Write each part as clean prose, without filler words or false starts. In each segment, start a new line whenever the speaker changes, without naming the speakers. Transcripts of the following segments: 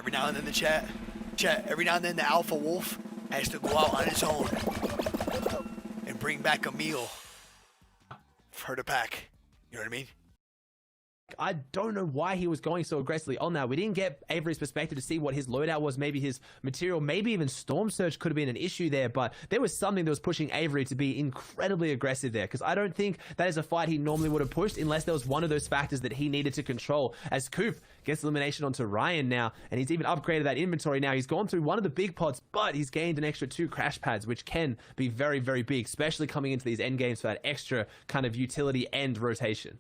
every now and then the chat, every now and then the alpha wolf has to go out on its own and bring back a meal for the pack. You know what I mean?
I don't know why he was going so aggressively on that. We didn't get Avery's perspective to see what his loadout was, maybe his material, maybe even Storm Surge could have been an issue there, but there was something that was pushing Avery to be incredibly aggressive there, because I don't think that is a fight he normally would have pushed unless there was one of those factors that he needed to control. As Coop gets elimination onto Ryan now, and he's even upgraded that inventory now. He's gone through one of the big pots, but he's gained an extra 2 crash pads, which can be very, very big, especially coming into these end games for that extra kind of utility and rotation.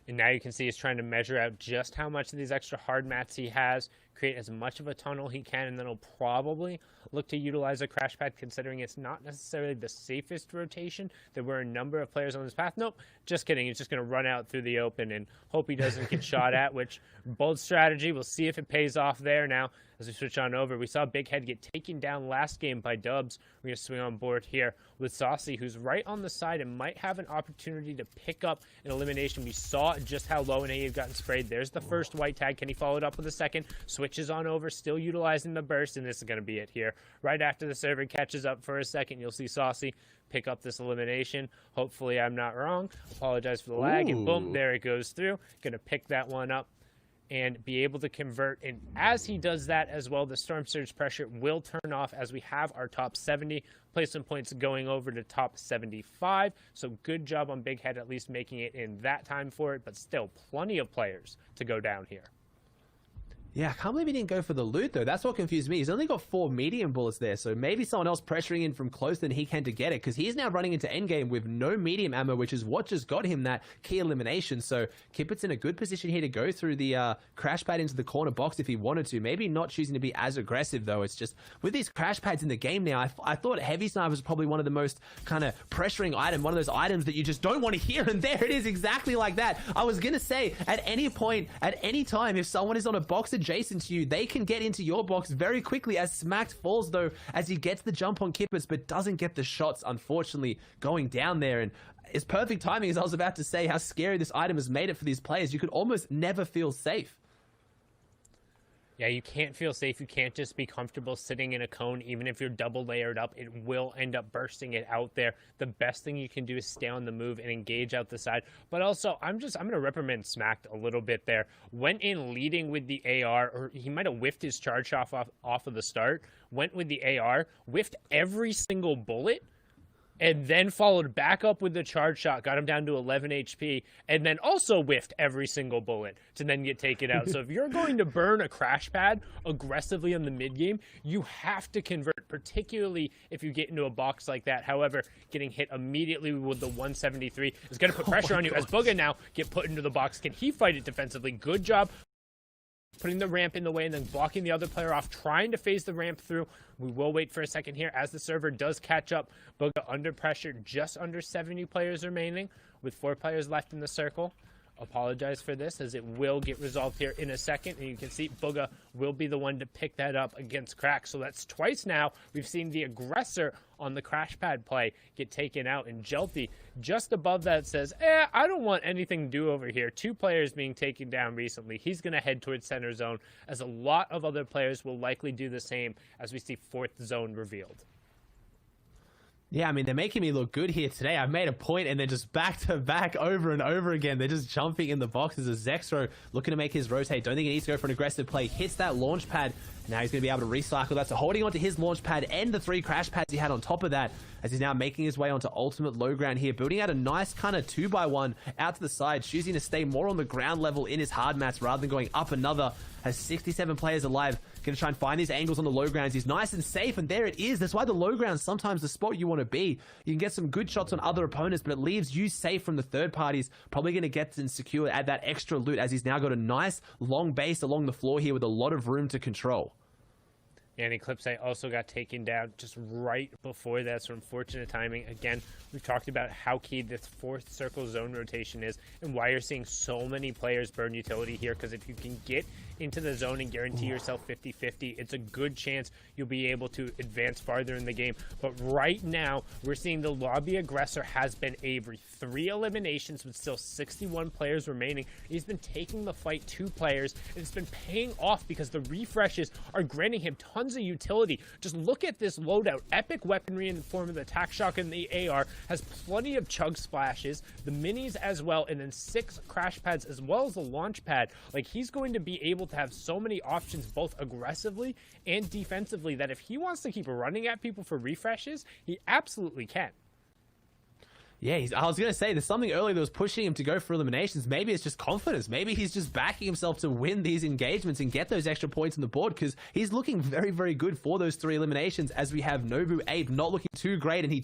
And now you can see he's trying to measure out just how much of these extra hard mats he has, create as much of a tunnel he can, and then he'll probably look to utilize a crash pad, considering it's not necessarily the safest rotation. There were a number of players on this path. Nope, just kidding. He's just going to run out through the open and hope he doesn't get shot at, which, bold strategy. We'll see if it pays off there now. As we switch on over, we saw Big Head get taken down last game by Dubs. We're going to swing on board here with Saucy, who's right on the side and might have an opportunity to pick up an elimination. We saw just how low and he had gotten sprayed. There's the first white tag. Can he follow it up with a second? Switches on over, still utilizing the burst, and this is going to be it here. Right after the server catches up for a second, you'll see Saucy pick up this elimination. Hopefully I'm not wrong. Apologize for the lag, and boom, there it goes through. Going to pick that one up and be able to convert. And as he does that as well, the Storm Surge pressure will turn off as we have our top 70 placement points going over to top 75. So good job on Big Head at least making it in that time for it, but still plenty of players to go down here.
Yeah, I can't believe he didn't go for the loot, though. That's what confused me. He's only got 4 medium bullets there, so maybe someone else pressuring in from close than he can to get it, because he's now running into endgame with no medium ammo, which is what just got him that key elimination. So Kippert's in a good position here to go through the crash pad into the corner box if he wanted to. Maybe not choosing to be as aggressive, though. It's just, with these crash pads in the game now, I thought Heavy Sniper was probably one of the most kind of pressuring item, one of those items that you just don't want to hear, and there it is, exactly like that. I was going to say, at any point, at any time, if someone is on a box adjacent to you, they can get into your box very quickly. As Smacked falls, though, as he gets the jump on Kippers, but doesn't get the shots, unfortunately, going down there. And it's perfect timing, as I was about to say, how scary this item has made it for these players. You could almost never feel safe.
Yeah, you can't feel safe. You can't just be comfortable sitting in a cone. Even if you're double layered up, it will end up bursting it out there. The best thing you can do is stay on the move and engage out the side. But also, I'm going to reprimand Smacked a little bit there. Went in leading with the AR, or he might have whiffed his charge off of the start. Went with the AR, whiffed every single bullet, and then followed back up with the charge shot, got him down to 11 HP, and then also whiffed every single bullet to then get taken out. So if you're going to burn a crash pad aggressively in the mid game, you have to convert, particularly if you get into a box like that. However, getting hit immediately with the 173 is going to put pressure on you. As Booga now get put into the box, can he fight it defensively? Good job putting the ramp in the way and then blocking the other player off, trying to phase the ramp through. We will wait for a second here as the server does catch up. Booga under pressure, just under 70 players remaining with 4 players left in the circle. Apologize for this, as it will get resolved here in a second, and you can see Booga will be the one to pick that up against Crack. So that's twice now we've seen the aggressor on the crash pad play get taken out, and Jelty just above that says, I don't want anything to do over here. 2 players being taken down recently. He's going to head towards center zone, as a lot of other players will likely do the same as we see 4th zone revealed.
Yeah, I mean, they're making me look good here today. I've made a point, and then just back to back over and over again. They're just jumping in the boxes as Zexro looking to make his rotate. Don't think he needs to go for an aggressive play. Hits that launch pad. Now he's going to be able to recycle that. So holding onto his launch pad and the 3 crash pads he had on top of that, as he's now making his way onto ultimate low ground here, building out a nice kind of 2x1 out to the side, choosing to stay more on the ground level in his hard mats rather than going up another. Has 67 players alive. Going to try and find these angles on the low grounds. He's nice and safe, and there it is. That's why the low ground's sometimes the spot you want to be. You can get some good shots on other opponents, but it leaves you safe from the third parties. Probably going to get and secure, add that extra loot, as he's now got a nice long base along the floor here with a lot of room to control.
And Eclipse also got taken down just right before that, so unfortunate timing. Again, we've talked about how key this fourth circle zone rotation is and why you're seeing so many players burn utility here, because if you can get into the zone and guarantee yourself 50-50, it's a good chance you'll be able to advance farther in the game. But right now, we're seeing the lobby aggressor has been Avery. 3 eliminations with still 61 players remaining. He's been taking the fight to players, and it's been paying off because the refreshes are granting him tons of utility. Just look at this loadout. Epic weaponry in the form of the tac shock and the AR has plenty of chug splashes, the minis as well, and then 6 crash pads as well as the launch pad. Like, he's going to be able to have so many options both aggressively and defensively that if he wants to keep running at people for refreshes, he absolutely can.
Yeah, I was going to say, there's something earlier that was pushing him to go for eliminations. Maybe it's just confidence. Maybe he's just backing himself to win these engagements and get those extra points on the board, because he's looking very, very good for those 3 eliminations, as we have Nobu Abe not looking too great, and he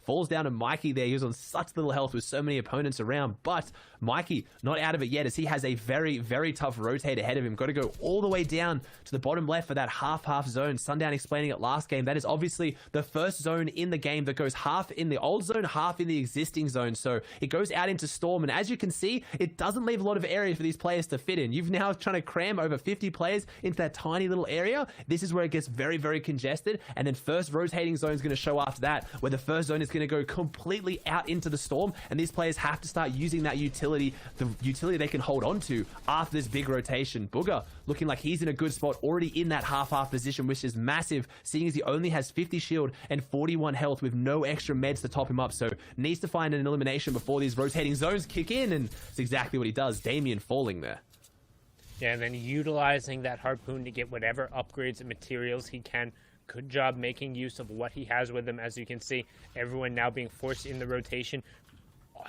falls down to Mikey there. He was on such little health with so many opponents around, but Mikey not out of it yet, as he has a very, very tough rotate ahead of him. Got to go all the way down to the bottom left for that half zone. Sundown explaining it last game. That is obviously the first zone in the game that goes half in the old zone, half in the existing zone. So it goes out into Storm, and as you can see, it doesn't leave a lot of area for these players to fit in. You've now trying to cram over 50 players into that tiny little area. This is where it gets very, very congested, and then first rotating zone is going to show after that, where the first zone is going to go completely out into the Storm, and these players have to start using that utility, the utility they can hold on to after this big rotation. Booger looking like he's in a good spot, already in that half position, which is massive, seeing as he only has 50 shield and 41 health with no extra meds to top him up. So needs to find an elimination before these rotating zones kick in, and it's exactly what he does. Damien falling there.
Yeah, and then utilizing that harpoon to get whatever upgrades and materials he can. Good job making use of what he has with him. As you can see, everyone now being forced in the rotation.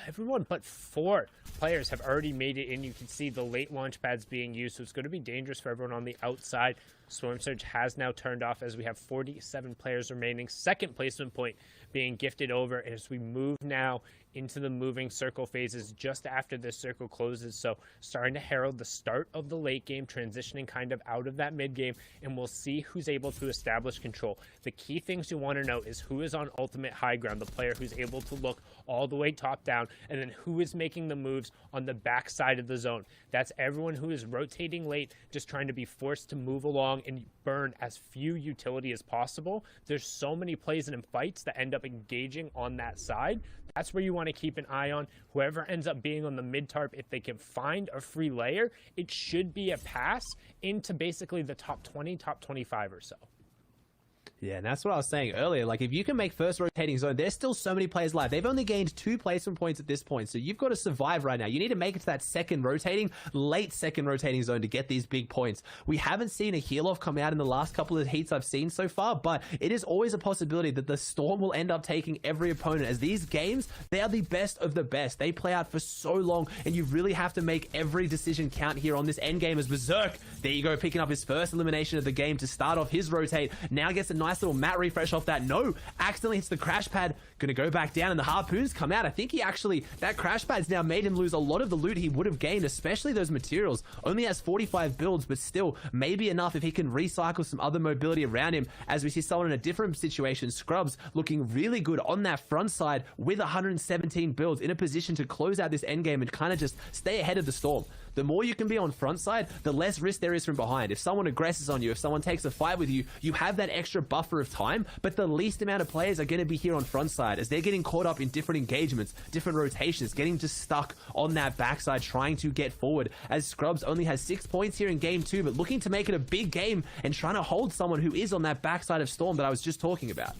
Everyone but 4 players have already made it in. You can see the late launch pads being used, so it's going to be dangerous for everyone on the outside. Storm Surge has now turned off as we have 47 players remaining. Second placement point being gifted over as we move now into the moving circle phases just after this circle closes. So starting to herald the start of the late game, transitioning kind of out of that mid game, and we'll see who's able to establish control. The key things you want to know is who is on ultimate high ground, the player who's able to look all the way top down, and then who is making the moves on the back side of the zone. That's everyone who is rotating late, just trying to be forced to move along and burn as few utility as possible. There's so many plays and fights that end up engaging on that side. That's where you want to keep an eye on. Whoever ends up being on the mid tarp, if they can find a free layer, it should be a pass into basically the top 20, top 25 or so.
Yeah, and that's what I was saying earlier. Like, if you can make first rotating zone, there's still so many players live. They've only gained 2 placement points at this point, so you've got to survive right now. You need to make it to that late second rotating zone to get these big points. We haven't seen a heal off come out in the last couple of heats I've seen so far, but it is always a possibility that the Storm will end up taking every opponent, as these games, they are the best of the best. They play out for so long, and you really have to make every decision count here on this end game. As Berserk, there you go, picking up his first elimination of the game to start off his rotate. Now gets a nice little mat refresh off that. No, accidentally hits the crash pad. Gonna go back down, and the harpoons come out. I think he actually, that crash pad's now made him lose a lot of the loot he would have gained, especially those materials. Only has 45 builds, but still maybe enough if he can recycle some other mobility around him, as we see someone in a different situation. Scrubs looking really good on that front side with 117 builds, in a position to close out this end game and kind of just stay ahead of the Storm. The more you can be on front side, the less risk there is from behind. If someone aggresses on you, if someone takes a fight with you, you have that extra buffer of time, but the least amount of players are going to be here on front side, as they're getting caught up in different engagements, different rotations, getting just stuck on that backside, trying to get forward, as Scrubs only has 6 points here in game 2, but looking to make it a big game and trying to hold someone who is on that backside of Storm that I was just talking about.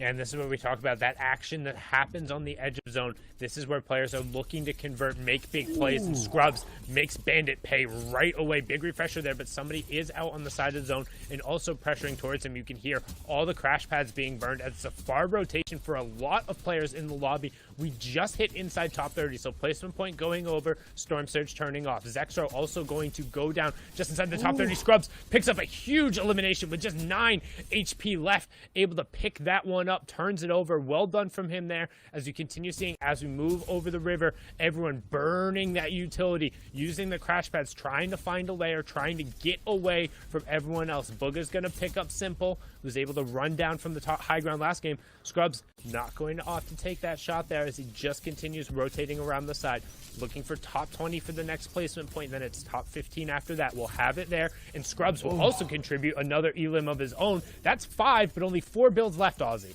And this is where we talk about that action that happens on the edge of zone. This is where players are looking to convert, make big plays, and Scrubs makes Bandit pay right away. Big refresher there, but somebody is out on the side of the zone and also pressuring towards him. You can hear all the crash pads being burned, as it's a far rotation for a lot of players in the lobby We just hit inside top 30, so placement point going over, Storm Surge turning off. Zexro also going to go down just inside the top 30. Scrubs picks up a huge elimination with just 9 HP left, able to pick that one up, turns it over. Well done from him there, as you continue seeing as we move over the river, everyone burning that utility, using the crash pads, trying to find a layer, trying to get away from everyone else. Booga's going to pick up Simple, was able to run down from the top high ground last game. Scrubs not going to opt to take that shot there, as he just continues rotating around the side, looking for top 20 for the next placement point. Then it's top 15 after that. We'll have it there, and Scrubs will also contribute another elim of his own. That's 5, but only 4 builds left, Aussie.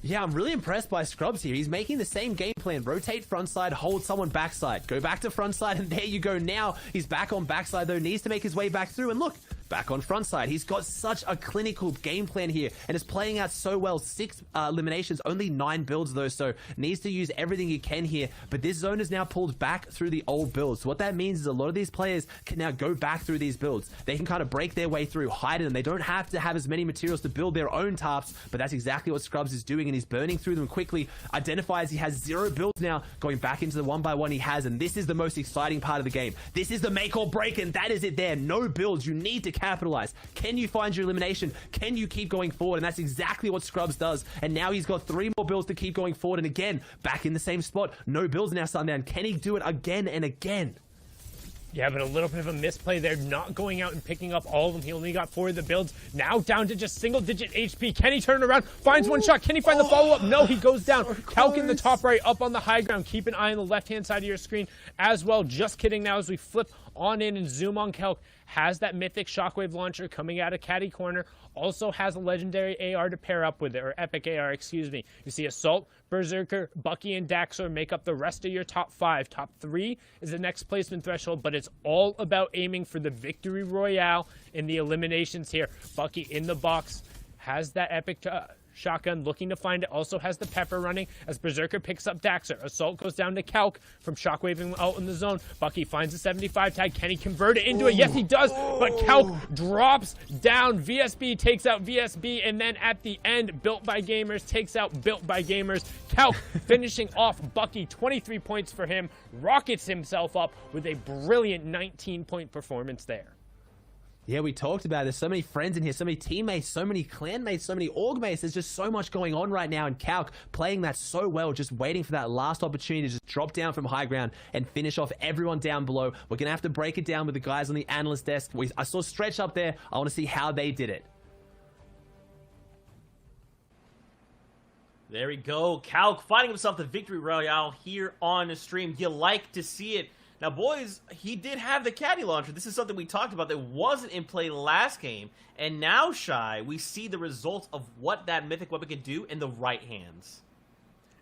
Yeah, I'm really impressed by Scrubs here. He's making the same game plan. Rotate frontside, hold someone backside. Go back to frontside, and there you go. Now he's back on backside, though. Needs to make his way back through, and look, back on frontside. He's got such a clinical game plan here, and it's playing out so well. 6 eliminations, only 9 builds, though, so needs to use everything he can here. But this zone is now pulled back through the old builds. So what that means is a lot of these players can now go back through these builds. They can kind of break their way through, hide in them. They don't have to have as many materials to build their own tarps, but that's exactly what Scrubs is doing, and he's burning through them quickly. Identifies he has 0 builds now, going back into the 1x1 he has, and this is the most exciting part of the game. This is the make or break, and that is it there. No builds. You need to capitalize. Can you find your elimination? Can you keep going forward? And that's exactly what Scrubs does. And now he's got 3 more builds to keep going forward. And again, back in the same spot. No builds now, Sundown. Can he do it again and again?
Yeah, but a little bit of a misplay there, not going out and picking up all of them. He only got 4 of the builds. Now down to just single-digit HP. Can he turn around? Finds one shot. Can he find the follow-up? No, he goes down. Calc in the top right, up on the high ground. Keep an eye on the left-hand side of your screen as well. Just kidding now as we flip on in and zoom on Calc. Has that mythic shockwave launcher coming out of caddy corner. Also has a legendary AR to pair up with it, or epic AR, excuse me. You see Assault, Berserker, Bucky, and Daxor make up the rest of your top 5. Top 3 is the next placement threshold, but it's all about aiming for the victory royale in the eliminations here. Bucky in the box, has that epic shotgun, looking to find it. Also has the pepper running as Berserker picks up Daxor. Assault goes down to Calc from shockwaving out in the zone. Bucky finds a 75 tag. Can he convert it into it? Yes, he does, but Calc drops down. VSB takes out VSB, and then at the end, Built by Gamers takes out Built by Gamers. Calc finishing off Bucky, 23 points for him, rockets himself up with a brilliant 19-point performance there.
Yeah, we talked about it. There's so many friends in here, so many teammates, so many clan mates, so many org mates. There's just so much going on right now, and Calc playing that so well, just waiting for that last opportunity to just drop down from high ground and finish off everyone down below. We're going to have to break it down with the guys on the analyst desk. I saw Stretch up there. I want to see how they did it.
There we go. Calc finding himself the victory royale here on the stream. You like to see it. Now, boys, he did have the caddy launcher. This is something we talked about that wasn't in play last game. And now, Shy, we see the results of what that mythic weapon can do in the right hands.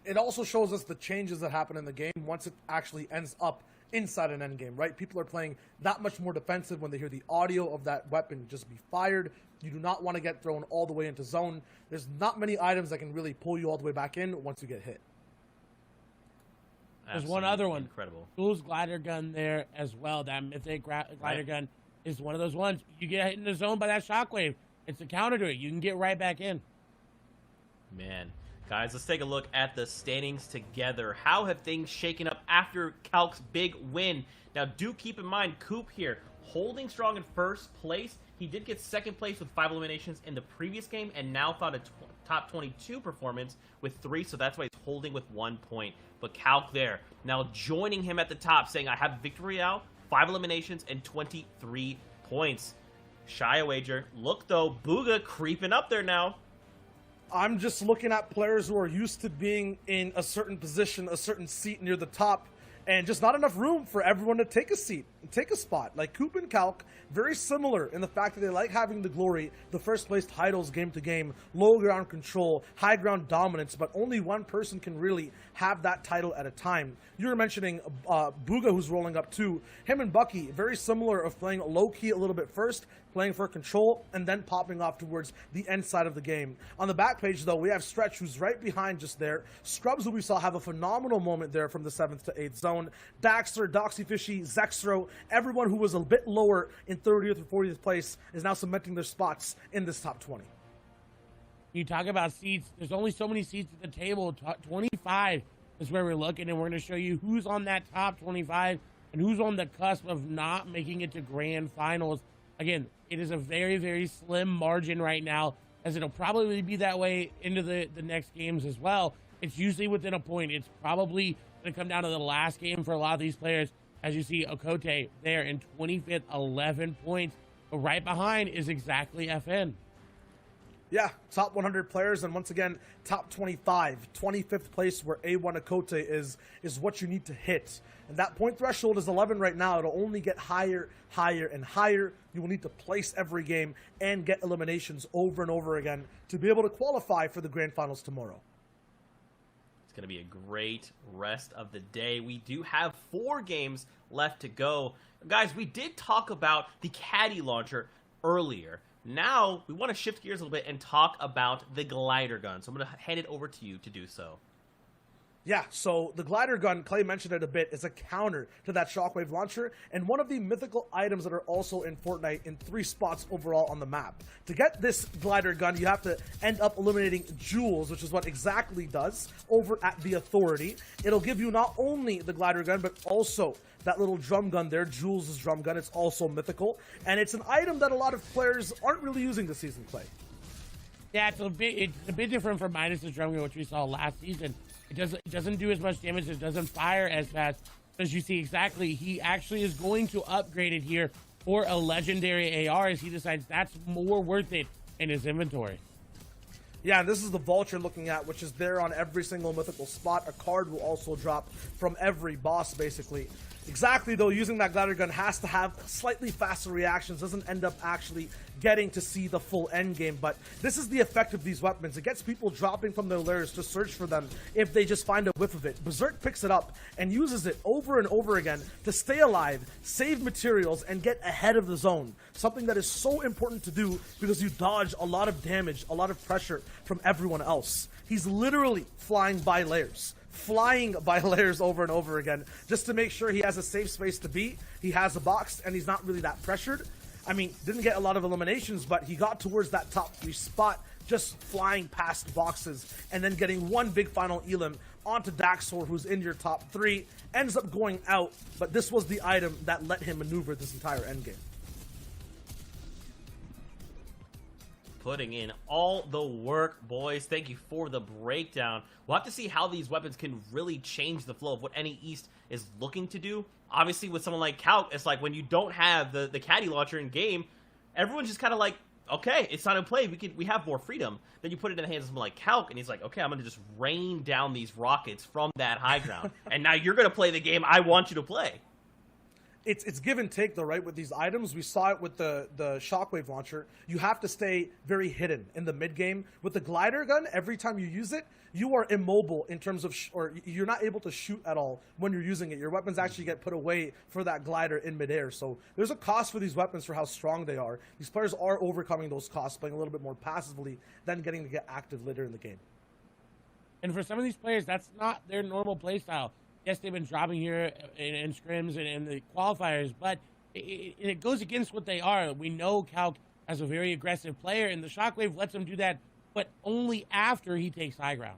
It also shows us the changes that happen in the game once it actually ends up inside an endgame, right? People are playing that much more defensive when they hear the audio of that weapon just be fired. You do not want to get thrown all the way into zone. There's not many items that can really pull you all the way back in once you get hit.
There's one other one.
Incredible.
Fool's glider gun there as well. That mythic glider gun is one of those ones. You get hit in the zone by that shockwave. It's a counter to it. You can get right back in.
Man. Guys, let's take a look at the standings together. How have things shaken up after Calc's big win? Now, do keep in mind, Coop here, holding strong in first place. He did get second place with 5 eliminations in the previous game, and now found a top 22 performance with 3, so that's why he's holding with 1 point. But Calc there, now joining him at the top, saying, I have victory royale, 5 eliminations, and 23 points. Shy wager. Look, though, Booga creeping up there now.
I'm just looking at players who are used to being in a certain position, a certain seat near the top, and just not enough room for everyone to take a seat and take a spot. Like Coop and Calc, very similar in the fact that they like having the glory, the first place titles game to game, low ground control, high ground dominance, but only one person can really have that title at a time. You were mentioning Booga, who's rolling up too. Him and Bucky, very similar of playing low-key a little bit first, playing for control, and then popping off towards the end side of the game. On the back page, though, we have Stretch, who's right behind just there. Scrubs, who we saw have a phenomenal moment there from the 7th to 8th zone. Daxter, Doxyfishy, Zexro, everyone who was a bit lower in 30th or 40th place is now cementing their spots in this top 20.
You talk about seats. There's only so many seats at the table. 25. is where we're looking, and we're going to show you who's on that top 25 and who's on the cusp of not making it to grand finals. Again, it is a very, very slim margin right now, as it'll probably be that way into the next games as well. It's usually within a point. It's probably going to come down to the last game for a lot of these players. As you see, Okote there in 25th, 11 points. But right behind is exactly FN.
Yeah, top 100 players, and once again, top 25, 25th place where A1 Okote is what you need to hit. And that point threshold is 11 right now. It'll only get higher, higher, and higher. You will need to place every game and get eliminations over and over again to be able to qualify for the grand finals tomorrow.
It's going to be a great rest of the day. We do have 4 games left to go. Guys, we did talk about the caddy launcher earlier. Now, we want to shift gears a little bit and talk about the glider gun. So I'm going to hand it over to you to do so.
Yeah, so the glider gun, Clay mentioned it a bit, is a counter to that shockwave launcher, and one of the mythical items that are also in Fortnite in 3 spots overall on the map. To get this glider gun, you have to end up eliminating Jules, which is what exactly does over at the Authority. It'll give you not only the glider gun, but also that little drum gun there, Jules' drum gun. It's also mythical, and it's an item that a lot of players aren't really using this season, Clay.
Yeah, it's a bit different from Midas' drum gun, which we saw last season. It doesn't do as much damage. It doesn't fire as fast. As you see exactly, he actually is going to upgrade it here for a legendary AR as he decides that's more worth it in his inventory.
Yeah, and this is the vault you're looking at, which is there on every single mythical spot. A card will also drop from every boss, basically. Exactly, though, using that glider gun has to have slightly faster reactions, doesn't end up actually getting to see the full end game, but this is the effect of these weapons. It gets people dropping from their lairs to search for them if they just find a whiff of it. Berserk picks it up and uses it over and over again to stay alive, save materials, and get ahead of the zone. Something that is so important to do because you dodge a lot of damage, a lot of pressure from everyone else. He's literally flying by layers over and over again just to make sure he has a safe space to be. He has a box and he's not really that pressured. I mean, didn't get a lot of eliminations, but he got towards that top 3 spot just flying past boxes and then getting one big final elim onto Daxor, who's in your top 3, ends up going out, but this was the item that let him maneuver this entire endgame.
Putting in all the work, boys. Thank you for the breakdown. We'll have to see how these weapons can really change the flow of what NA East is looking to do. Obviously, with someone like Calc, it's like when you don't have the caddy launcher in game, everyone's just kind of like, okay, it's not in play. We have more freedom. Then you put it in the hands of someone like Calc, and he's like, okay, I'm going to just rain down these rockets from that high ground. And now you're going to play the game I want you to play.
It's give and take, though, right? With these items, we saw it with the shockwave launcher. You have to stay very hidden in the mid game. With the glider gun, every time you use it, you are immobile in terms of, or you're not able to shoot at all when you're using it. Your weapons actually get put away for that glider in midair. So there's a cost for these weapons for how strong they are. These players are overcoming those costs, playing a little bit more passively than getting to get active later in the game.
And for some of these players, that's not their normal playstyle. Yes, they've been dropping here in scrims and in the qualifiers, but it goes against what they are. We know Calc as a very aggressive player, and the Shockwave lets him do that, but only after he takes high ground.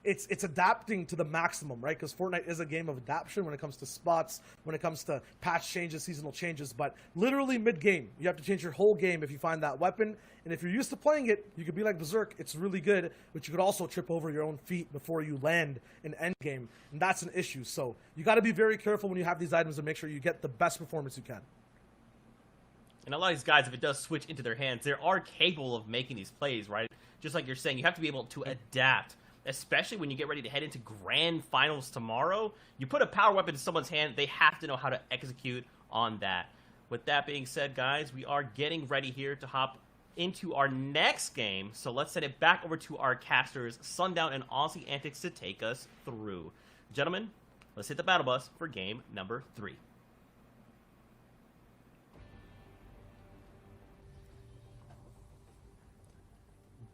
It's adapting to the maximum, right? Because Fortnite is a game of adaptation when it comes to spots, when it comes to patch changes, seasonal changes, but literally mid-game, you have to change your whole game if you find that weapon. And if you're used to playing it, you could be like Berserk, it's really good, but you could also trip over your own feet before you land in endgame, and that's an issue. So you got to be very careful when you have these items and make sure you get the best performance you can.
And a lot of these guys, if it does switch into their hands, they are capable of making these plays, right? Just like you're saying, you have to be able to adapt. Especially when you get ready to head into grand finals tomorrow. You put a power weapon in someone's hand, they have to know how to execute on that. With that being said, guys, we are getting ready here to hop into our next game. So let's send it back over to our casters, Sundown and Aussie Antics, to take us through. Gentlemen, let's hit the battle bus for game number 3.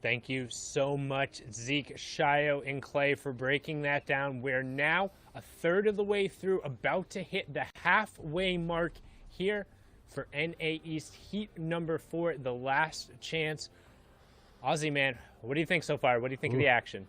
Thank you so much, Zeke, Shio, and Clay, for breaking that down. We're now a third of the way through, about to hit the halfway mark here for NA East Heat number 4, the last chance. Aussie, man, what do you think so far? What do you think of the action?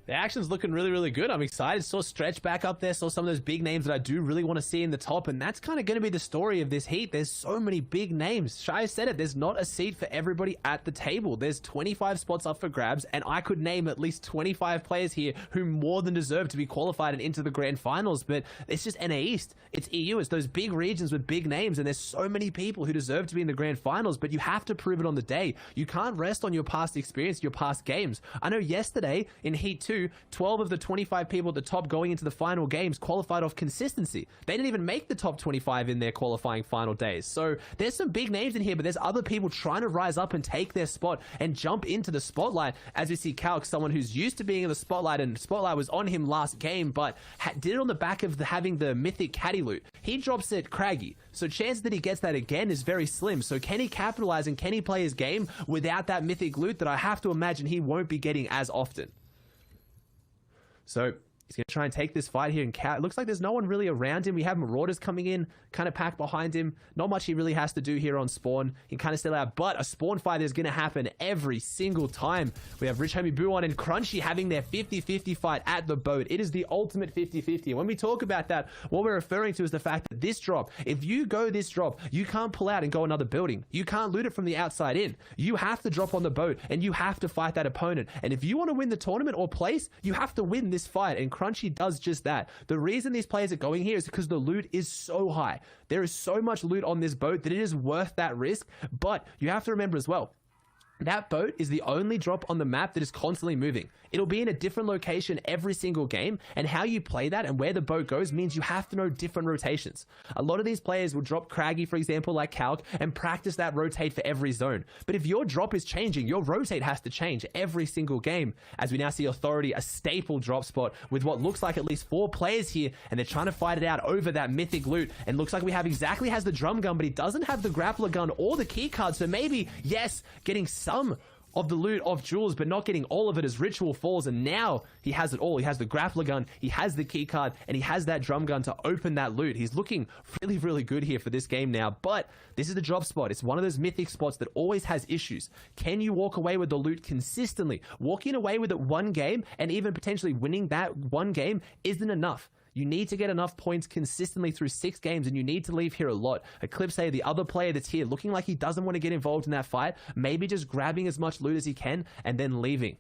The action's looking really, really good. I'm excited. Saw Stretch back up there. Saw some of those big names that I do really want to see in the top. And that's kind of going to be the story of this heat. There's so many big names. Shai said it. There's not a seat for everybody at the table. There's 25 spots up for grabs. And I could name at least 25 players here who more than deserve to be qualified and into the grand finals. But it's just NA East. It's EU. It's those big regions with big names. And there's so many people who deserve to be in the grand finals. But you have to prove it on the day. You can't rest on your past experience, your past games. I know yesterday in Heat 2, 12 of the 25 people at the top going into the final games qualified off consistency. They didn't even make the top 25 in their qualifying final days. So there's some big names in here, but there's other people trying to rise up and take their spot and jump into the spotlight. As we see Calc, someone who's used to being in the spotlight, and spotlight was on him last game, but did it on the back of having the mythic caddy loot. He drops it Craggy. So chances that he gets that again is very slim. So can he capitalize and can he play his game without that mythic loot that I have to imagine he won't be getting as often? So he's going to try and take this fight here. And it looks like there's no one really around him. We have Marauders coming in, kind of packed behind him. Not much he really has to do here on spawn. He can kind of still out, but a spawn fight is going to happen every single time. We have Rich Homie Buon and Crunchy having their 50-50 fight at the boat. It is the ultimate 50-50. And when we talk about that, what we're referring to is the fact that this drop, if you go this drop, you can't pull out and go another building. You can't loot it from the outside in. You have to drop on the boat and you have to fight that opponent. And if you want to win the tournament or place, you have to win this fight. And Crunchy does just that. The reason these players are going here is because the loot is so high. There is so much loot on this boat that it is worth that risk. But you have to remember as well, that boat is the only drop on the map that is constantly moving. It'll be in a different location every single game, and how you play that and where the boat goes means you have to know different rotations. A lot of these players will drop Craggy, for example, like Calc, and practice that rotate for every zone. But if your drop is changing, your rotate has to change every single game. As we now see Authority, a staple drop spot with what looks like at least 4 players here, and they're trying to fight it out over that mythic loot. And looks like we have exactly has the drum gun, but he doesn't have the grappler gun or the key card. So maybe, yes, getting some of the loot of Jules, but not getting all of it as Ritual falls. And now he has it all. He has the grappler gun, he has the key card, and he has that drum gun to open that loot. He's looking really, really good here for this game now. But this is the drop spot. It's one of those mythic spots that always has issues. Can you walk away with the loot consistently? Walking away with it one game and even potentially winning that one game isn't enough. You need to get enough points consistently through 6 games, and you need to leave here a lot. Eclipse, the other player that's here, looking like he doesn't want to get involved in that fight, maybe just grabbing as much loot as he can and then leaving.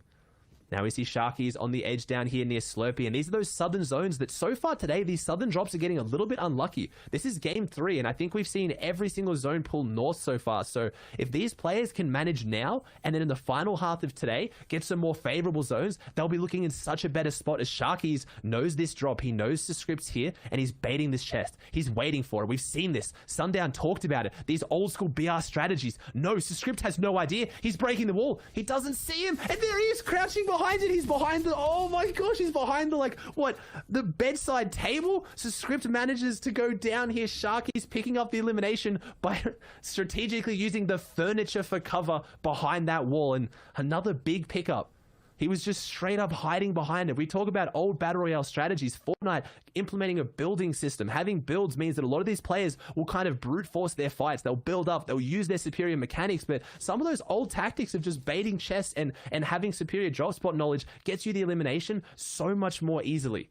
Now we see Sharkies on the edge down here near Slurpee, and these are those southern zones that so far today, these southern drops are getting a little bit unlucky. This is game 3, and I think we've seen every single zone pull north so far. So if these players can manage now, and then in the final half of today, get some more favorable zones, they'll be looking in such a better spot as Sharkies knows this drop. He knows the script's here, and he's baiting this chest. He's waiting for it. We've seen this. Sundown talked about it. These old school BR strategies. No, Script has no idea. He's breaking the wall. He doesn't see him, and there he is crouching behind it. He's behind the, oh my gosh, he's behind the, like, what, the bedside table? So Script manages to go down here. Sharky's picking up the elimination by strategically using the furniture for cover behind that wall, and another big pickup. He was just straight up hiding behind it. We talk about old Battle Royale strategies. Fortnite implementing a building system. Having builds means that a lot of these players will kind of brute force their fights. They'll build up. They'll use their superior mechanics. But some of those old tactics of just baiting chests and having superior drop spot knowledge gets you the elimination so much more easily.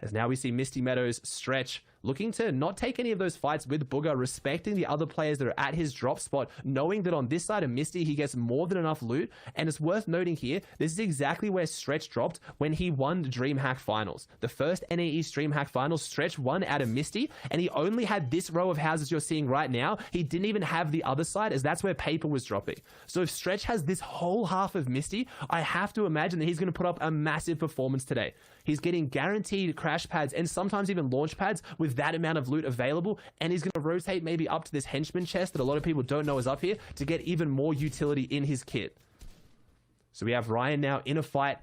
As now we see Misty Meadows Stretch looking to not take any of those fights with Booger, respecting the other players that are at his drop spot, knowing that on this side of Misty, he gets more than enough loot. And it's worth noting here, this is exactly where Stretch dropped when he won the DreamHack Finals. The first NAE DreamHack Finals, Stretch won out of Misty, and he only had this row of houses you're seeing right now. He didn't even have the other side, as that's where Paper was dropping. So if Stretch has this whole half of Misty, I have to imagine that he's going to put up a massive performance today. He's getting guaranteed crash pads and sometimes even launch pads with that amount of loot available, and he's going to rotate maybe up to this henchman chest that a lot of people don't know is up here to get even more utility in his kit. So we have Ryan now in a fight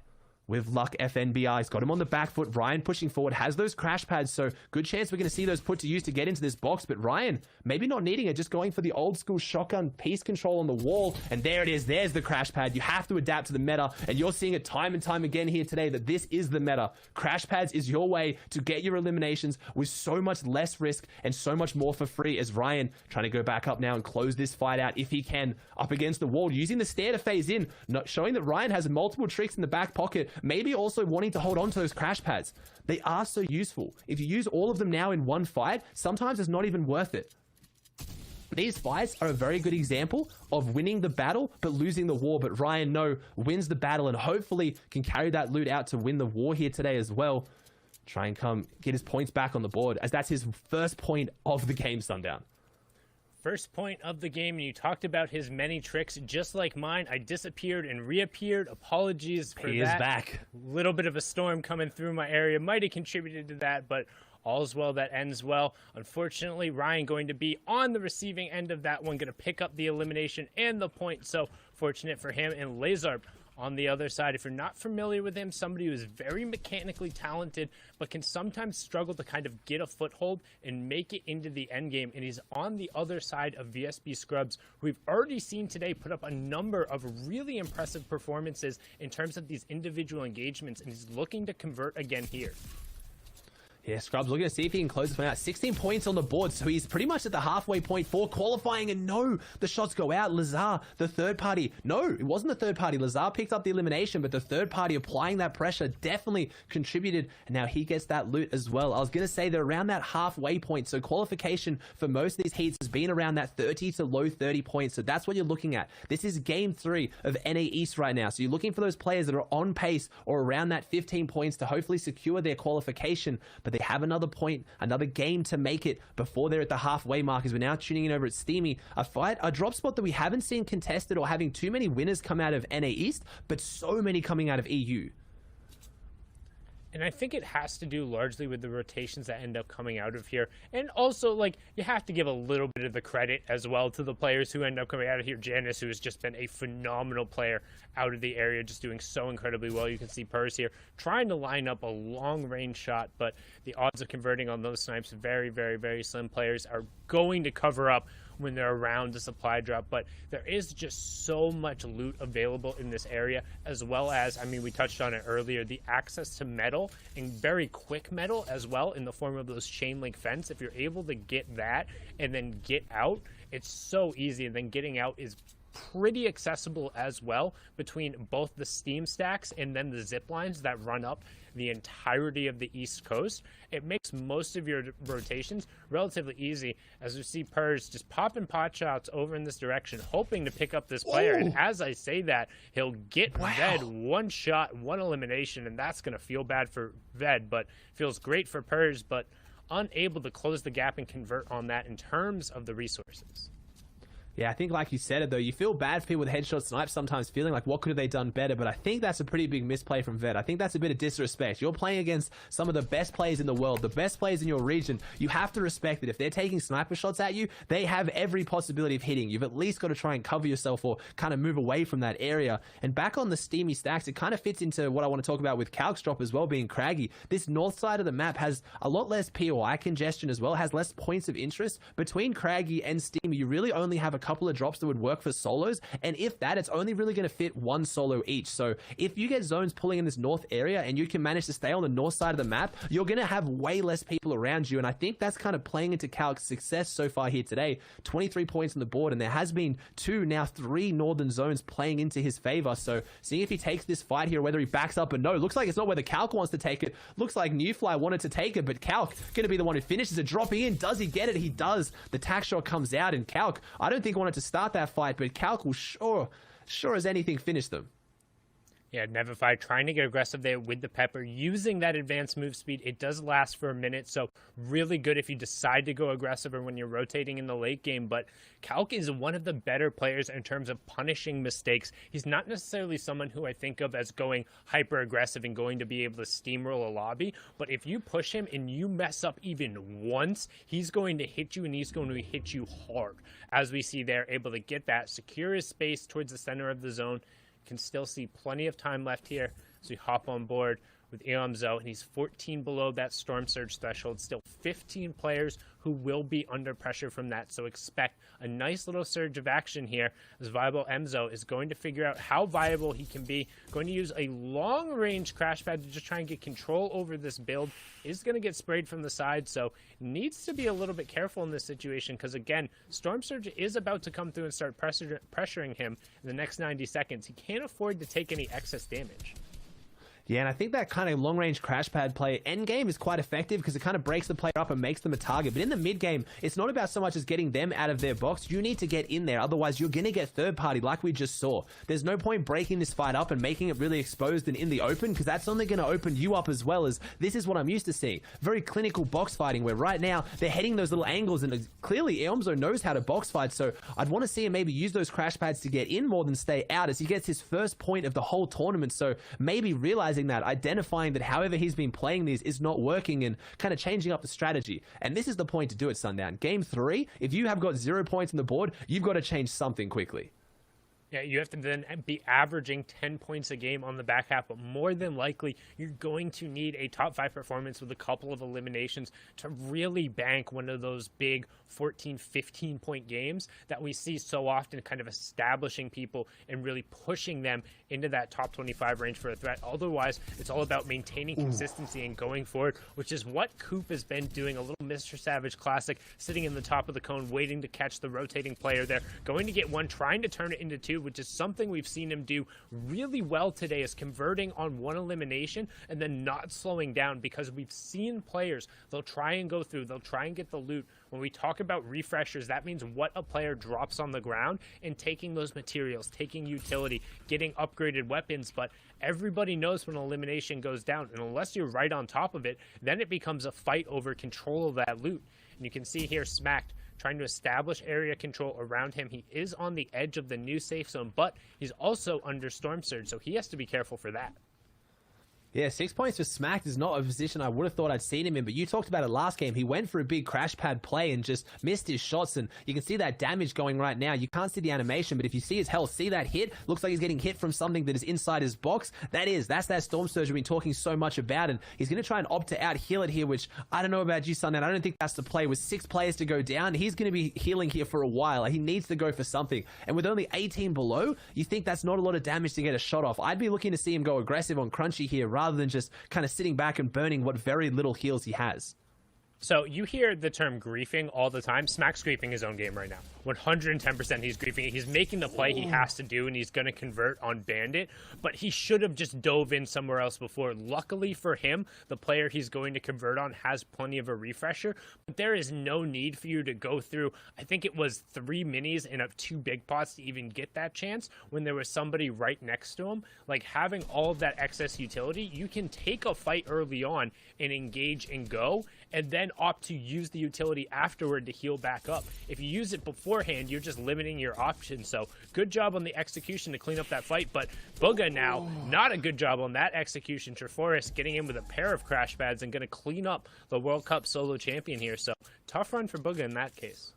with Luck FNBR. He's got him on the back foot. Ryan pushing forward, has those crash pads, so good chance we're going to see those put to use to get into this box. But Ryan, maybe not needing it, just going for the old school shotgun piece control on the wall. And there it is. There's the crash pad. You have to adapt to the meta, and you're seeing it time and time again here today that this is the meta. Crash pads is your way to get your eliminations with so much less risk and so much more for free, as Ryan trying to go back up now and close this fight out if he can, up against the wall, using the stair to phase in, showing that Ryan has multiple tricks in the back pocket Maybe also wanting to hold on to those crash pads. They are so useful. If you use all of them now in one fight, sometimes it's not even worth it. These fights are a very good example of winning the battle but losing the war. But Ryan No wins the battle and hopefully can carry that loot out to win the war here today as well. Try and come get his points back on the board, as that's his first point of the game, Sundown.
First point of the game, and you talked about his many tricks. Just like mine, I disappeared and reappeared. Apologies for that.
He is back.
Little bit of a storm coming through my area might have contributed to that, but all's well that ends well. Unfortunately, Ryan going to be on the receiving end of that one, going to pick up the elimination and the point. So fortunate for him. And Lazarb on the other side, if you're not familiar with him, somebody who is very mechanically talented, but can sometimes struggle to kind of get a foothold and make it into the end game. And he's on the other side of VSB Scrubs, who we've already seen today put up a number of really impressive performances in terms of these individual engagements, and he's looking to convert again here.
Yeah, Scrubs looking to see if he can close this one out. 16 points on the board, so he's pretty much at the halfway point for qualifying. And no, the shots go out. Lazar, the third party. No, it wasn't the third party. Lazar picked up the elimination, but the third party applying that pressure definitely contributed. And now he gets that loot as well. I was going to say they're around that halfway point. So qualification for most of these heats has been around that 30 to low 30 points. So that's what you're looking at. This is game 3 of NA East right now. So you're looking for those players that are on pace or around that 15 points to hopefully secure their qualification. But they have another point, another game to make it before they're at the halfway mark, as we're now tuning in over at Steamy. A drop spot that we haven't seen contested or having too many winners come out of NA East, but so many coming out of EU.
And I think it has to do largely with the rotations that end up coming out of here. And also, like, you have to give a little bit of the credit as well to the players who end up coming out of here. Janice, who has just been a phenomenal player out of the area, just doing so incredibly well. You can see Purrs here trying to line up a long-range shot, but the odds of converting on those snipes, very, very, very slim. Players are going to cover up when they're around the supply drop, but there is just so much loot available in this area, as well as, I mean, we touched on it earlier, the access to metal, and very quick metal as well, in the form of those chain link fence. If you're able to get that and then get out, it's so easy, and then getting out is pretty accessible as well between both the steam stacks and then the zip lines that run up the entirety of the East Coast. It makes most of your rotations relatively easy, as we see Purrs just popping pot shots over in this direction, hoping to pick up this player. And as I say that, he'll get Ved one shot, one elimination, and that's going to feel bad for Ved, but feels great for Purrs, but unable to close the gap and convert on that in terms of the resources.
Yeah, I think like you said it though, you feel bad for people with headshot snipes sometimes, feeling like what could have they done better, but I think that's a pretty big misplay from Ved. I think that's a bit of disrespect. You're playing against some of the best players in the world, the best players in your region. You have to respect that if they're taking sniper shots at you, they have every possibility of hitting. You've at least got to try and cover yourself or kind of move away from that area. And back on the steamy stacks, it kind of fits into what I want to talk about with Calc's drop as well, being craggy. This north side of the map has a lot less POI congestion as well, has less points of interest. Between craggy and steamy, you really only have a couple of drops that would work for solos, and if that, it's only really going to fit one solo each. So if you get zones pulling in this north area and you can manage to stay on the north side of the map, you're going to have way less people around you, and I think that's kind of playing into Calc's success so far here today. 23 points on the board, and there has been 2, now 3 northern zones playing into his favor. So seeing if he takes this fight here, whether he backs up or no, looks like it's not whether Calc wants to take it. Looks like Newfly wanted to take it, but Calc going to be the one who finishes it, dropping in. Does he get it? He does. The tack shot comes out, and Calc, I don't think wanted to start that fight, but Calc will sure as anything finish them.
Yeah, Nevify trying to get aggressive there with the pepper, using that advanced move speed. It does last for a minute, so really good if you decide to go aggressive or when you're rotating in the late game. But Calc is one of the better players in terms of punishing mistakes. He's not necessarily someone who I think of as going hyper aggressive and going to be able to steamroll a lobby. But if you push him and you mess up even once, he's going to hit you, and he's going to hit you hard. As we see there, able to get that, secure his space towards the center of the zone. Can still see plenty of time left here, so we hop on board with Eomzo, and he's 14 below that Storm Surge threshold. Still 15 players who will be under pressure from that, so expect a nice little surge of action here as Viable Emzo is going to figure out how viable he can be. Going to use a long-range crash pad to just try and get control over this build. Is going to get sprayed from the side, so needs to be a little bit careful in this situation, because again, Storm Surge is about to come through and start pressuring him in the next 90 seconds. He can't afford to take any excess damage.
Yeah, and I think that kind of long-range crash pad play end game is quite effective because it kind of breaks the player up and makes them a target. But in the mid game, it's not about so much as getting them out of their box. You need to get in there, otherwise you're going to get third party like we just saw. There's no point breaking this fight up and making it really exposed and in the open, because that's only going to open you up, as well as this is what I'm used to seeing. Very clinical box fighting, where right now they're heading those little angles, and clearly Eomzo knows how to box fight, so I'd want to see him maybe use those crash pads to get in more than stay out, as he gets his first point of the whole tournament. So maybe realizing that, identifying that however he's been playing these is not working, and kind of changing up the strategy. And this is the point to do it, Sundown. Game 3, if you have got 0 points on the board, you've got to change something quickly.
Yeah, you have to then be averaging 10 points a game on the back half, but more than likely, you're going to need a top 5 performance with a couple of eliminations to really bank one of those big 14, 15-point games that we see so often, kind of establishing people and really pushing them into that top 25 range for a threat. Otherwise, it's all about maintaining consistency and going forward, which is what Coop has been doing. A little Mr. Savage classic, sitting in the top of the cone, waiting to catch the rotating player there, going to get one, trying to turn it into 2, which is something we've seen him do really well today, is converting on one elimination and then not slowing down, because we've seen players, they'll try and go through, they'll try and get the loot. When we talk about refreshers, that means what a player drops on the ground and taking those materials, taking utility, getting upgraded weapons. But everybody knows when elimination goes down, and unless you're right on top of it, then it becomes a fight over control of that loot. And you can see here Smacked trying to establish area control around him. He is on the edge of the new safe zone, but he's also under Storm Surge, so he has to be careful for that.
Yeah, 6 points for Smacked is not a position I would have thought I'd seen him in, but you talked about it last game. He went for a big crash pad play and just missed his shots, and you can see that damage going right now. You can't see the animation, but if you see his health, see that hit? Looks like he's getting hit from something that is inside his box. That's that Storm Surge we've been talking so much about, and he's going to try and opt to out-heal it here, which I don't know about you, Sundown. I don't think that's the play. With 6 players to go down, he's going to be healing here for a while. He needs to go for something, and with only 18 below, you think that's not a lot of damage to get a shot off. I'd be looking to see him go aggressive on Crunchy here, rather than just kind of sitting back and burning what very little heals he has.
So you hear the term griefing all the time. Smack's griefing his own game right now. 110% he's griefing it. He's making the play he has to do, and he's going to convert on Bandit. But he should have just dove in somewhere else before. Luckily for him, the player he's going to convert on has plenty of a refresher. But there is no need for you to go through, I think it was 3 minis and up 2 big pots to even get that chance when there was somebody right next to him. Like, having all of that excess utility, you can take a fight early on and engage and go, and then opt to use the utility afterward to heal back up. If you use it beforehand, you're just limiting your options. So good job on the execution to clean up that fight, but Booga now, not a good job on that execution. Treforest getting in with a pair of crash pads and going to clean up the World Cup solo champion here. So tough run for Booga in that case.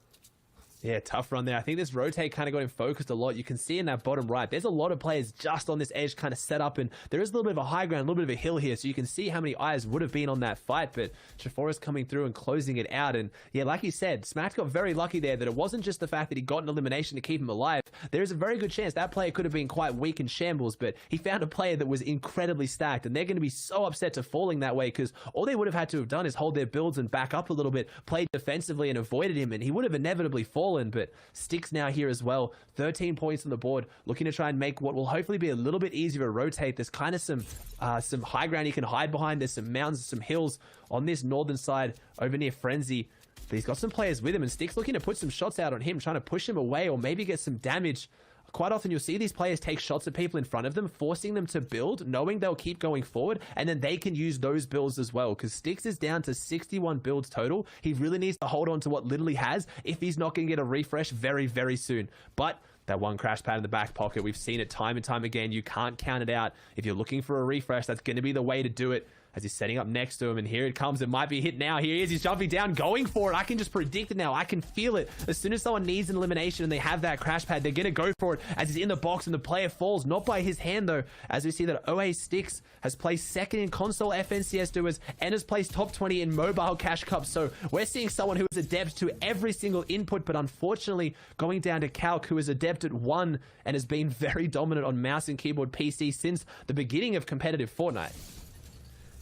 Yeah, tough run there. I think this rotate kind of got him focused a lot. You can see in that bottom right, there's a lot of players just on this edge kind of set up, and there is a little bit of a high ground, a little bit of a hill here, so you can see how many eyes would have been on that fight, but Treforest coming through and closing it out. And yeah, like you said, Smack got very lucky there that it wasn't just the fact that he got an elimination to keep him alive. There is a very good chance that player could have been quite weak in shambles, but he found a player that was incredibly stacked, and they're going to be so upset to falling that way, because all they would have had to have done is hold their builds and back up a little bit, played defensively and avoided him, and he would have inevitably fallen. But Sticks now here as well, 13 points on the board, looking to try and make what will hopefully be a little bit easier to rotate. There's kind of some high ground he can hide behind. There's some mountains, some hills on this northern side over near Frenzy. But he's got some players with him, and Sticks looking to put some shots out on him, trying to push him away or maybe get some damage. Quite often you'll see these players take shots at people in front of them, forcing them to build, knowing they'll keep going forward, and then they can use those builds as well, because Sticks is down to 61 builds total. He really needs to hold on to what little he has if he's not going to get a refresh very, very soon. But that one crash pad in the back pocket, we've seen it time and time again. You can't count it out. If you're looking for a refresh, that's going to be the way to do it. As he's setting up next to him, and here it comes. It might be a hit now. Here he is. He's jumping down, going for it. I can just predict it now. I can feel it. As soon as someone needs an elimination and they have that crash pad, they're going to go for it as he's in the box, and the player falls. Not by his hand, though, as we see that OA Sticks has placed second in console FNCS Doers and has placed top 20 in mobile cash cups. So we're seeing someone who is adept to every single input, but unfortunately going down to Calc, who is adept at 1 and has been very dominant on mouse and keyboard PC since the beginning of competitive Fortnite.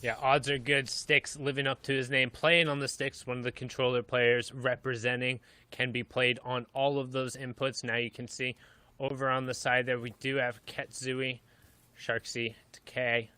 Yeah, odds are good. Sticks living up to his name, playing on the sticks. One of the controller players representing, can be played on all of those inputs. Now you can see over on the side there, we do have Ketsui, Sharksy, Takei,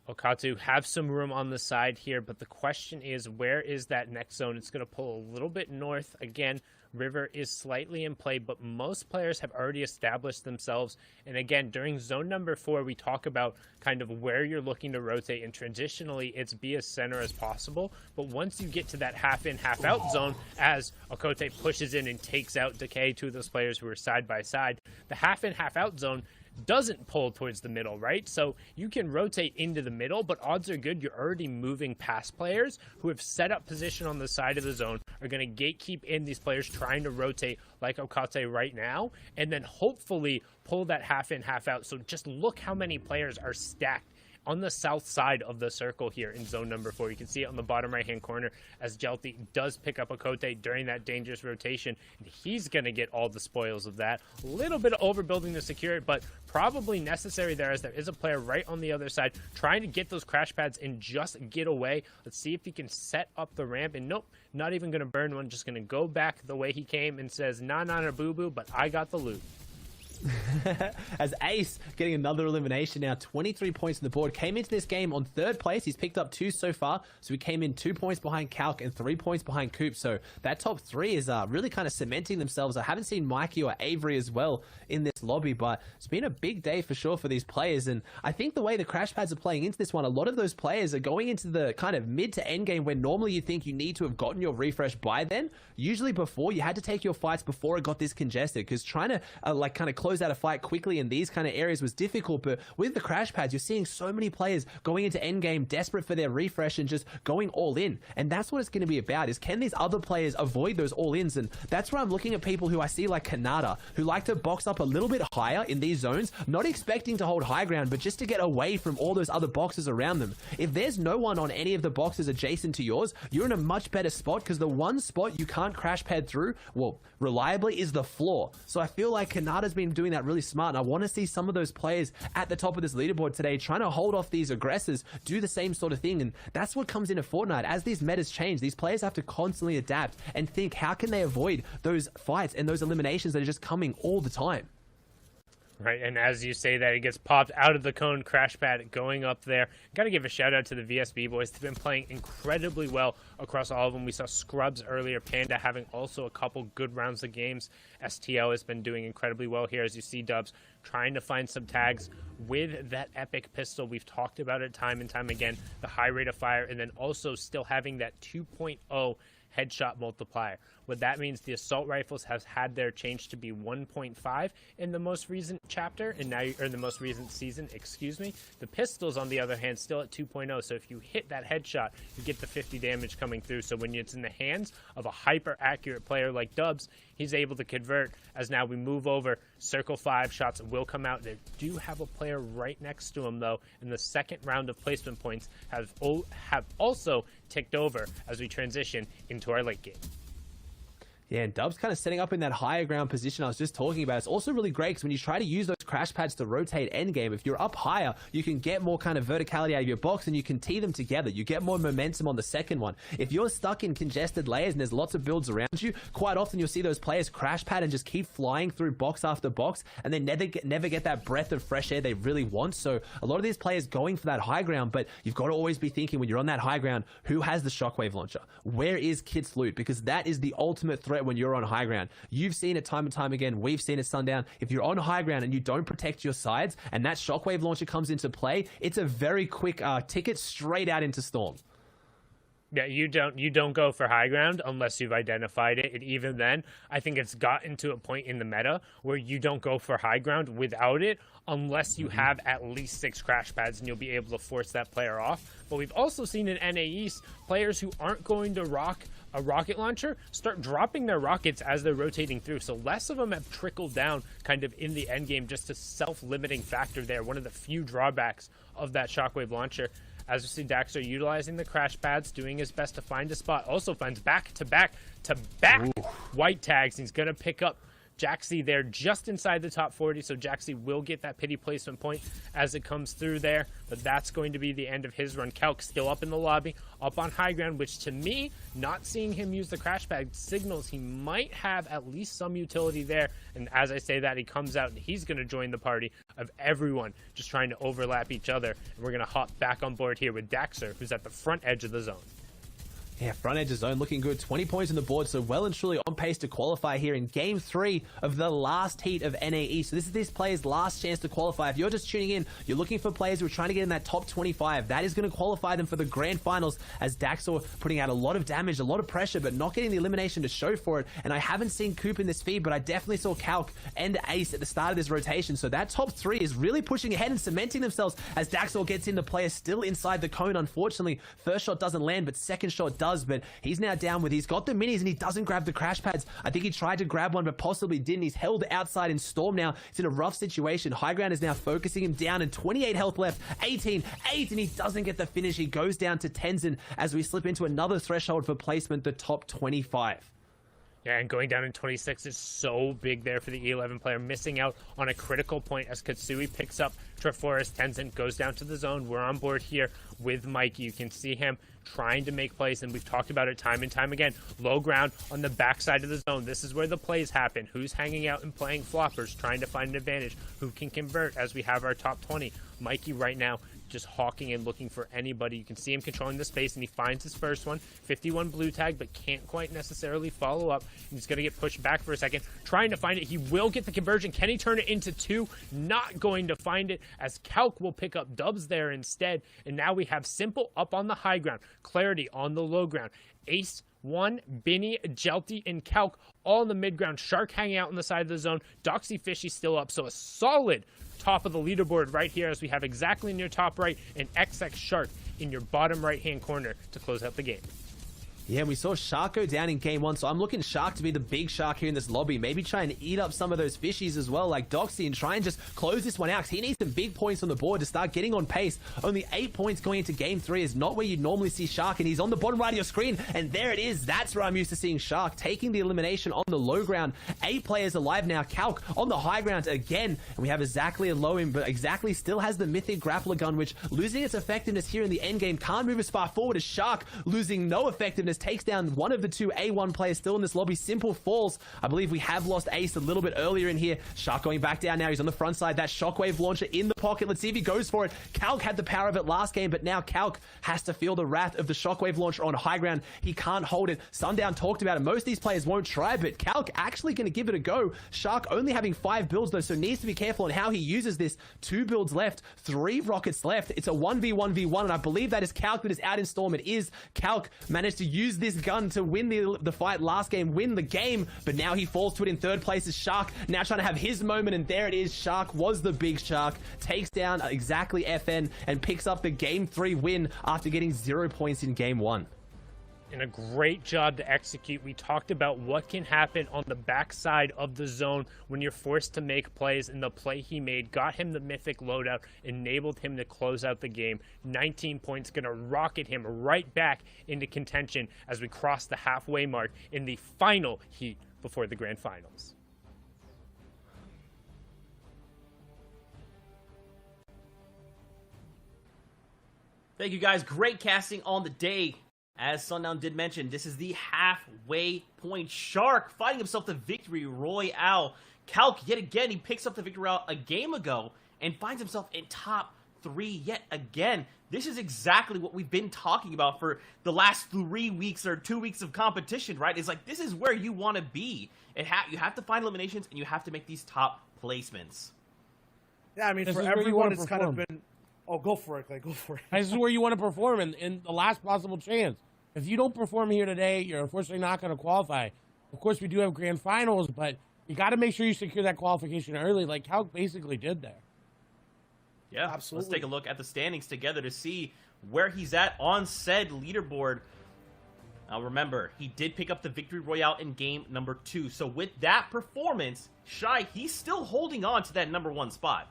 Okatu have some room on the side here, but the question is, where is that next zone? It's going to pull a little bit north. Again, River is slightly in play, but most players have already established themselves. And again, during zone number 4, we talk about kind of where you're looking to rotate, and traditionally it's be as center as possible. But once you get to that half in, half out zone, as Okote pushes in and takes out Decay, two of those players who are side by side, the half in, half out zone doesn't pull towards the middle, right? So you can rotate into the middle, but odds are good you're already moving past players who have set up position on the side of the zone, are going to gatekeep in these players trying to rotate like Okate right now, and then hopefully pull that half in, half out. So just look how many players are stacked on the south side of the circle here in zone number 4. You can see it on the bottom right-hand corner as Jelty does pick up Okote during that dangerous rotation, and he's going to get all the spoils of that. A little bit of overbuilding to secure it, but probably necessary there, as there is a player right on the other side trying to get those crash pads and just get away. Let's see if he can set up the ramp, and nope, not even going to burn one, just going to go back the way he came and says, nah, boo-boo, but I got the loot.
As Ace getting another elimination now, 23 points on the board. Came into this game on 3rd place. He's picked up 2 so far. So he came in 2 points behind Calc and 3 points behind Coop. So that top 3 is really kind of cementing themselves. I haven't seen Mikey or Avery as well in this lobby, but it's been a big day for sure for these players. And I think the way the crash pads are playing into this one, a lot of those players are going into the kind of mid to end game where normally you think you need to have gotten your refresh by then. Usually before, you had to take your fights before it got this congested, because trying to like kind of close out a fight quickly in these kind of areas was difficult. But with the crash pads, you're seeing so many players going into endgame desperate for their refresh and just going all in. And that's what it's going to be about, is can these other players avoid those all-ins? And that's where I'm looking at people who I see like Kanata, who like to box up a little bit higher in these zones, not expecting to hold high ground, but just to get away from all those other boxes around them. If there's no one on any of the boxes adjacent to yours, you're in a much better spot, because the one spot you can't crash pad through, well, reliably, is the floor. So I feel like Kanata's been doing that really smart, and I want to see some of those players at the top of this leaderboard today trying to hold off these aggressors, do the same sort of thing. And that's what comes into Fortnite. As these metas change, these players have to constantly adapt and think, how can they avoid those fights and those eliminations that are just coming all the time?
Right, and as you say that, it gets popped out of the cone, crash pad going up there. Got to give a shout out to the VSB boys. They've been playing incredibly well across all of them. We saw Scrubs earlier, Panda having also a couple good rounds of games. STL has been doing incredibly well here, as you see Dubs trying to find some tags with that epic pistol. We've talked about it time and time again, the high rate of fire, and then also still having that 2.0 headshot multiplier. What that means, the assault rifles have had their change to be 1.5 in the most recent chapter, and now or the most recent season, excuse me. The pistols, on the other hand, still at 2.0. So if you hit that headshot, you get the 50 damage coming through. So when it's in the hands of a hyper accurate player like Dubs, he's able to convert. As now we move over, circle 5 shots will come out. They do have a player right next to him though, and the second round of placement points have also ticked over as we transition into our late game.
Yeah, and Dub's kind of setting up in that higher ground position I was just talking about. It's also really great because when you try to use those crash pads to rotate endgame, if you're up higher, you can get more kind of verticality out of your box and you can tee them together. You get more momentum on the second one. If you're stuck in congested layers and there's lots of builds around you, quite often you'll see those players crash pad and just keep flying through box after box, and they never get that breath of fresh air they really want. So a lot of these players going for that high ground, but you've got to always be thinking when you're on that high ground, who has the shockwave launcher? Where is Kit's loot? Because that is the ultimate threat when you're on high ground. You've seen it time and time again. We've seen it, Sundown. If you're on high ground and you don't protect your sides and that shockwave launcher comes into play, it's a very quick ticket straight out into Storm.
Yeah, you don't go for high ground unless you've identified it. And even then, I think it's gotten to a point in the meta where you don't go for high ground without it unless you have at least 6 crash pads, and you'll be able to force that player off. But we've also seen in NA East, players who aren't going to rock a rocket launcher start dropping their rockets as they're rotating through. So less of them have trickled down kind of in the end game, just a self-limiting factor there. One of the few drawbacks of that shockwave launcher. As you see, Daxter utilizing the crash pads, doing his best to find a spot. Also finds back-to-back white tags. He's going to pick up Jaxie there just inside the top 40, so Jaxie will get that pity placement point as it comes through there, but that's going to be the end of his run. Calc still up in the lobby, up on high ground, which to me, not seeing him use the crash pad signals he might have at least some utility there, and as I say that, he comes out and he's going to join the party of everyone just trying to overlap each other, and we're going to hop back on board here with Daxter, who's at the front edge of the zone.
Yeah, front edge of zone looking good. 20 points on the board, so well and truly on pace to qualify here in Game 3 of the last heat of NAE. So this is this player's last chance to qualify. If you're just tuning in, you're looking for players who are trying to get in that top 25. That is going to qualify them for the grand finals, as Daxor putting out a lot of damage, a lot of pressure, but not getting the elimination to show for it. And I haven't seen Coop in this feed, but I definitely saw Calc and Ace at the start of this rotation. So that top 3 is really pushing ahead and cementing themselves as Daxor gets in. The player still inside the cone, unfortunately. First shot doesn't land, but second shot does. But he's now down with, he's got the minis and he doesn't grab the crash pads. I think he tried to grab one, but possibly didn't. He's held outside in Storm now. It's in a rough situation. High ground is now focusing him down, and 28 health left, 18, 8, and he doesn't get the finish. He goes down to Tenzin as we slip into another threshold for placement, the top 25.
Yeah, and going down in 26 is so big there for the E11 player, missing out on a critical point as Katsui picks up Treforest. Tenzin goes down to the zone. We're on board here with Mikey. You can see him trying to make plays, and we've talked about it time and time again. Low ground on the backside of the zone. This is where the plays happen. Who's hanging out and playing floppers, trying to find an advantage? Who can convert as we have our top 20? Mikey right now just hawking and looking for anybody. You can see him controlling the space, and he finds his first one. 51 blue tag, but can't quite necessarily follow up. He's going to get pushed back for a second, trying to find it. He will get the conversion. Can he turn it into 2? Not going to find it, as Calc will pick up dubs there instead. And now we have Simple up on the high ground, Clarity on the low ground, Ace, 1, Binny, Jelty, and Calc all in the mid ground. Shark hanging out on the side of the zone. Doxy Fishy still up, so a solid top of the leaderboard right here, as we have exactly in your top right and XX Shark in your bottom right hand corner to close out the game.
Yeah, we saw Shark go down in Game 1, so I'm looking Shark to be the big shark here in this lobby. Maybe try and eat up some of those fishies as well, like Doxy, and try and just close this one out, because he needs some big points on the board to start getting on pace. Only 8 points going into Game 3 is not where you'd normally see Shark, and he's on the bottom right of your screen, and there it is. That's where I'm used to seeing Shark, taking the elimination on the low ground. 8 players alive now. Calc on the high ground again, and we have Exactly low in, but Exactly still has the Mythic Grappler Gun, which, losing its effectiveness here in the end game, can't move as far forward as Shark, losing no effectiveness, takes down one of the 2 A1 players still in this lobby. Simple falls. I believe we have lost Ace a little bit earlier in here. Shark going back down now. He's on the front side. That shockwave launcher in the pocket. Let's see if he goes for it. Calc had the power of it last game, but now Calc has to feel the wrath of the shockwave launcher on high ground. He can't hold it. Sundown talked about it. Most of these players won't try, but Calc actually going to give it a go. Shark only having 5 builds though, so needs to be careful on how he uses this. 2 builds left, 3 rockets left. It's a 1v1v1, and I believe that is Calc that is out in Storm. It is. Calc managed to use this gun to win the fight last game, win the game, but now he falls to it in third place as Shark now trying to have his moment, and there it is. Shark was the big shark, takes down Exactly FN and picks up the Game 3 win after getting 0 points in Game 1.
And a great job to execute. We talked about what can happen on the backside of the zone when you're forced to make plays, and the play he made got him the mythic loadout, enabled him to close out the game. 19 points, going to rocket him right back into contention as we cross the halfway mark in the final heat before the grand finals.
Thank you guys. Great casting on the day. As Sundown did mention, this is the halfway point. Shark fighting himself to victory royale. Calc, yet again, he picks up the victory royale a game ago and finds himself in top 3 yet again. This is exactly what we've been talking about for the last 3 weeks or 2 weeks of competition, right? It's like, this is where you want to be. You have to find eliminations, and you have to make these top placements.
Yeah, I mean,
This
for
is where you
everyone,
wanna
it's kind of
perform.
been... Oh, go for it, Clay. Go for it.
This is where you want to perform in the last possible chance. If you don't perform here today, you're unfortunately not going to qualify. Of course, we do have grand finals, but you got to make sure you secure that qualification early, like Calc basically did there.
Yeah,
Absolutely.
Let's take a look at the standings together to see where he's at on said leaderboard. Now remember, he did pick up the victory royale in game number 2. So with that performance, Shy, he's still holding on to that number 1 spot.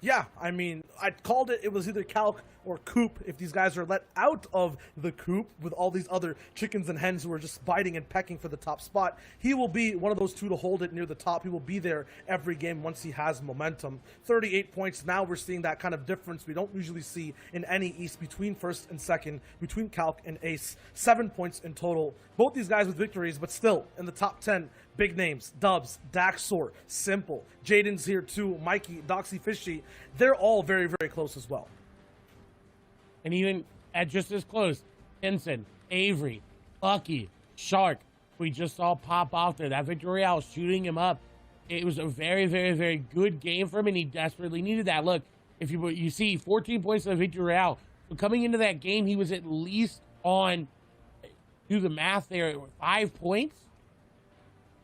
Yeah, I mean, I called it. It was either Calc or coop, if these guys are let out of the coop with all these other chickens and hens who are just biting and pecking for the top spot, he will be one of those two to hold it near the top. He will be there every game once he has momentum. 38 points. Now we're seeing that kind of difference we don't usually see in any East between first and second, between Calc and Ace. 7 points in total. Both these guys with victories, but still in the top 10. Big names, Dubs, Daxor, Simple, Jaden's here too, Mikey, Doxy Fishy. They're all very, very close as well.
And even at just as close, Ensign, Avery, Lucky, Shark, we just saw pop off there. That Victor Royale shooting him up. It was a very, very, very good game for him, and he desperately needed that. Look, if you see 14 points in the Victor Royale, so coming into that game, he was at least on, do the math there, 5 points.